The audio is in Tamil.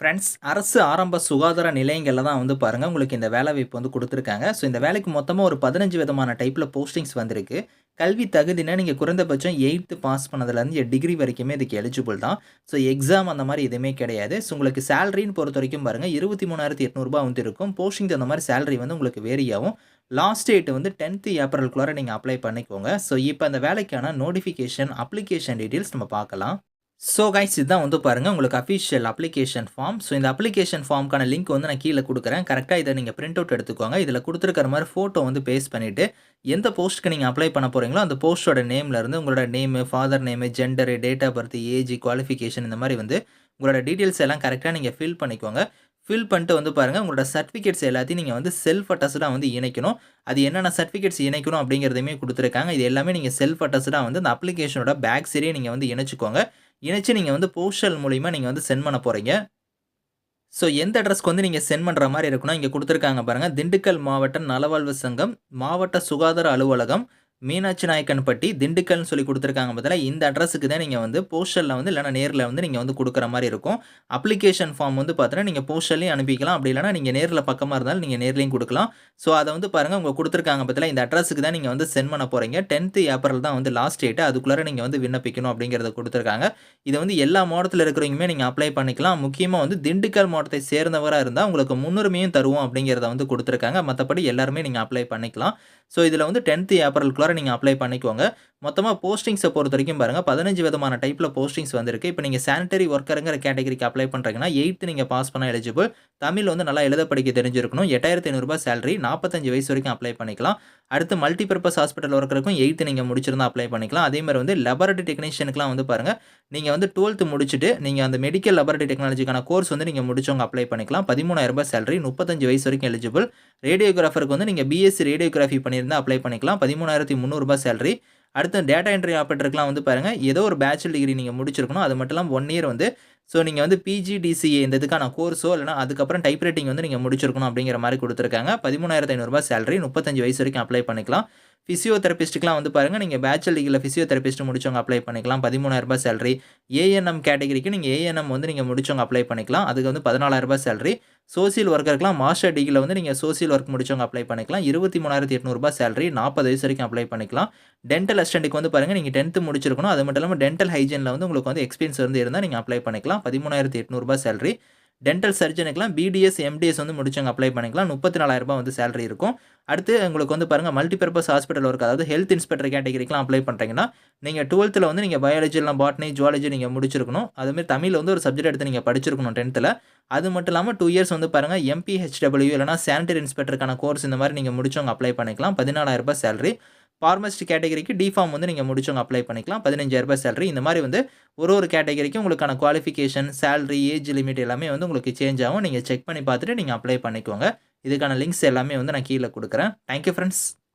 ஃப்ரெண்ட்ஸ், அரசு ஆரம்ப சுகாதார நிலையங்கள்ல தான் வந்து பாருங்க, உங்களுக்கு இந்த வேலைவாய்ப்பு வந்து குடுத்துருக்காங்க. ஸோ, இந்த வேலைக்கு மொத்தமா ஒரு 15 விதமான டைப்ல போஸ்டிங்ஸ் வந்திருக்கு. கல்வி தகுதினா, நீங்க குறைந்தபட்சம் 8த் பாஸ் பண்ணதுலேருந்து டிகிரி வரைக்குமே இதுக்கு எலிஜிபிள் தான். ஸோ, எக்ஸாம் அந்த மாரி எதுவுமே கிடையாது. ஸோ, உங்களுக்கு சேலரின்னு பொறுத்தவரைக்கும் பாருங்க, ரூ. 23,800 வந்து இருக்கும். போஸ்டிங் தகுந்த மாரி சேலரி வந்து உங்களுக்கு வேரி ஆகும். லாஸ்ட் டேட் வந்து 10த் ஏப்ரலுக்குள்ளார நீங்க அப்ளை பண்ணிக்கோங்க. ஸோ, இப்ப அந்த வேலைக்கான நோட்டிஃபிகேஷன், அப்ளிகேஷன் டீட்டெயில்ஸ் நம்ம பார்க்கலாம். ஸோ கைஸ், இதுதான் வந்து பாருங்க உங்களுக்கு அஃபிஷியல் அப்ளிகேஷன் ஃபார்ம். ஸோ இந்த அப்ளிகேஷன் ஃபார்ம்க்கான லிங்க் வந்து நான் கீழ குடுக்குறேன். கரெக்ட்டா இத நீங்க பிரிண்ட் அவுட் எடுத்துக்கோங்க. இதில குடுத்துருக்கிற மாரி ஃபோட்டோ வந்து பேஸ்ட் பண்ணிட்டு, எந்த போஸ்ட்க்கு நீங்க அப்ளை பண்ண போறீங்களோ, அந்த போஸ்ட்டோட நேம்ல இருந்து உங்களோட name, father name, gender, date of birth, age, qualification இந்த மாரி வந்து உங்களோட டீட்டெயில்ஸ் எல்லாம் கரெக்ட்டா நீங்க ஃபில் பண்ணிக்கோங்க. ஃபில் பண்ணிட்டு வந்து பாருங்க, உங்களோட சர்டிஃபிகேட்ஸ் எல்லாத்தையும் நீங்க வந்து செல்ஃப் அட்டஸ்டடா வந்து இணைக்கணும். அது என்னென்ன சர்டிஃபிகேட்ஸ் இணைக்கணும் அப்படிங்கிறதையுமே குடுத்துருக்காங்க. இது எல்லாமே நீங்க செல்ஃப் அட்டஸ்டடா வந்து அந்த அப்ளிகேஷனோட பேக் சைடே நீங்க வந்து இணைச்சுக்கோங்க. இணைச்சு நீங்க வந்து போஸ்டல் மூலியமா நீங்க வந்து சென்ட் பண்ண போறீங்க. ஸோ எந்த அட்ரஸ்க்கு வந்து நீங்க சென்ட் பண்ற மாரி இருக்குன்னா, இங்க குடுத்துருக்காங்க பாருங்க. திண்டுக்கல் மாவட்ட நலவாழ்வு சங்கம், மாவட்ட சுகாதார அலுவலகம், மீனாட்சி நாயக்கன்பட்டி, திண்டுக்கல்னு சொல்லி குடுத்துருக்காங்க பாத்தீங்களா, இந்த அட்ரஸ்க்கு தான் நீங்க வந்து போஸ்டல்ல வந்து இல்லன்னா நேர்ல வந்து நீங்க வந்து குடுக்குற மாரி இருக்கும். அப்ளிகேஷன் ஃபார்ம் வந்து பாத்தீங்கன்னா, நீங்க போஸ்டல்லயும் அனுப்பிக்கலாம். அப்படி இல்லன்னா நீங்க நேர்ல பக்கமா இருந்தாலும் நீங்க நேர்லயும் குடுக்கலாம். ஸோ அத வந்து பாருங்க, உங்க குடுத்துருக்காங்க பாத்தீங்களா, இந்த அட்ரஸ்க்கு தான் நீங்க வந்து சென்ட் பண்ண போறீங்க. 10த் ஏப்ரல் தான் வந்து லாஸ்ட் டேட். அதுக்குள்ளார நீங்க வந்து விண்ணப்பிக்கணும் அப்படிங்கிறத குடுத்துருக்காங்க. இத வந்து எல்லா மாவட்டத்துல இருக்கிறவங்களுமே நீங்க அப்ளை பண்ணிக்கலாம். முக்கியமா வந்து திண்டுக்கல் மாவட்டத்தை சேர்ந்தவரா இருந்தா உங்களுக்கு முன்னுரிமையும் தருவோம் அப்படிங்கிறத வந்து குடுத்துருக்காங்க. மத்தபடி எல்லாருமே நீங்க அப்ளை பண்ணிக்கலாம். ஸோ இதுல வந்து 10த் ஏப்ரலுக்குள்ளார நீங்க அப்ளை பண்ணிக்கோங்க. மொத்தமா போஸ்டிங்ஸ பொறுத்தவரைக்கும் பாருங்க, 15 விதமான டைப்ல போஸ்டிங்ஸ் வந்திருக்கு. இப்ப நீங்க சானிட்டரி வொர்க்கர்ங்கிற கேட்டகரிக்கு அப்ளை பண்றீங்கன்னா, 8த் நீங்க பாஸ் பண்ணா எலிஜிபிள். தமிழ் வந்து நல்லா எழுத படிக்க தெரிஞ்சிருக்கணும். ரூ. 8,500 சேலரி. 45 வயசு வரைக்கும் அப்ளை பண்ணிக்கலாம். அடுத்து மல்டி பர்ப்பஸ் ஹாஸ்பிட்டல் வொர்க்கருக்கும் 8த் நீங்க முடிச்சிருந்தா அப்ளை பண்ணிக்கலாம். அதே மாரி வந்து லேபரட்டரி டெக்னீஷியனுக்குலாம் வந்து பாருங்க, நீங்க வந்து 12த் முடிச்சுட்டு, நீங்க அந்த மெடிக்கல் லேபரட்டரி டெக்னாலஜிக்கான கோர்ஸ் வந்து நீங்க முடிச்சவங்க அப்ளை பண்ணிக்கலாம். ரூ. 13,000 சேலரி. 35 வயசு வரைக்கும் எலிஜிபிள். ரேடியோகிராஃபருக்கு வந்து நீங்க பிஎஸ்சி ரேடியோகிராஃபி பண்ணியிருந்தா அப்ளை பண்ணிக்கலாம். ரூ. 13,300 சேலரி. அடுத்து டேட்டா என்ட்ரி ஆப்பரேட்டருக்குலாம் வந்து பாருங்க, ஏதோ ஒரு பேச்சுலர் டிகிரி நீங்க முடிச்சிருக்கணும். அது மட்டும் இல்லாம 1 இயர் வந்து நீங்க வந்து பிஜி, டிசிஏ இந்த இதுக்கான கோர்ஸோ இல்லன்னா அதுக்கப்புறம் டைப் ரைட்டிங் வந்து நீங்க முடிச்சிருக்கணும் அப்படிங்கிற மாரி குடுத்துருக்காங்க. ரூ. 13,500 சேலரி. 35 வயசு வரைக்கும் அப்ளை பண்ணிக்கலாம். பிசியோதெரபிஸ்ட்க்குலாம் வந்து பாருங்க, நீங்க பேச்சுலர் டிகிரில பிசியோதெரபிஸ்ட் முடிச்சவங்க அப்ளை பண்ணிக்கலாம். ரூ. 13,000 சேலரி. ஏஎன்எம் கேட்டகரிக்கு நீங்க ஏஎன்எம் வந்து நீங்க முடிச்சவங்க அப்ளை பண்ணிக்கலாம். அதுக்கு வந்து ரூ. 14,000 சேலரி. சோசியல் வொர்க்கர்க்குலாம் மாஸ்டர் டிகிரில வந்து நீங்க சோசியல் வொர்க் முடிச்சவங்க அப்ளை பண்ணிக்கலாம். ரூ. 23,800 சேலரி. 40 வயசு வரைக்கும் அப்ளை பண்ணிக்கலாம். டென்டல் அசிஸ்டன்ட்க்கு வந்து பாருங்க, நீங்க 10த் முடிச்சிருக்கணும். அது மட்டும் இல்லாம டென்டல் ஹைஜீன்ல வந்து உங்களுக்கு வந்து எக்ஸ்பீரியன்ஸ் வந்து இருந்தா நீங்க அப்ளை பண்ணிக்கலாம். ரூ. 13,800 சேலரி. டென்டல் சர்ஜனுக்குலாம் பிடிஎஸ், எம்டிஎஸ் வந்து முடிச்சவங்க அப்ளை பண்ணிக்கலாம். ரூ. 34,000 வந்து சேலரி இருக்கும். அடுத்து உங்களுக்கு வந்து பாருங்க, மல்டி பர்ப்பஸ் ஹாஸ்பிட்டல் வொர்க், அதாவது ஹெல்த் இன்ஸ்பெக்டர் கேட்டகரிக்குலாம் அப்ளை பண்றீங்கன்னா, நீங்க 12த்ல வந்து நீங்க பயாலஜி இல்லனா பாட்னி, ஜூவாலஜி நீங்க முடிச்சிருக்கணும். அதே மாரி தமிழ்ல வந்து ஒரு சப்ஜெக்ட் எடுத்து நீங்க படிச்சிருக்கணும் 10த்ல. அது மட்டும் இல்லாம 2 இயர்ஸ் வந்து பாருங்க, எம்பிஹெச்டபிள்யூ இல்லன்னா சானிட்டரி இன்ஸ்பெக்டருக்கான கோர்ஸ் இந்த மாரி நீங்க முடிச்சவங்க அப்ளை பண்ணிக்கலாம். ரூ. 14,000 சேலரி. பார்மசிஸ்ட் கேட்டகரிக்கு டிஃபார்ம் வந்து நீங்க முடிச்சவங்க அப்ளை பண்ணிக்கலாம். ரூ. 15,000 சேலரி. இந்த மாரி வந்து ஒரு கேட்டகரிக்கும் உங்களுக்கான குவாலிஃபிகேஷன், சேலரி, ஏஜ் லிமிட் எல்லாமே வந்து உங்களுக்கு சேஞ்ச் ஆகும். நீங்க செக் பண்ணி பார்த்துட்டு நீங்க அப்ளை பண்ணிக்கோங்க. இதுக்கான லிங்க்ஸ் எல்லாமே வந்து நான் கீழ குடுக்குறேன். Thank you friends.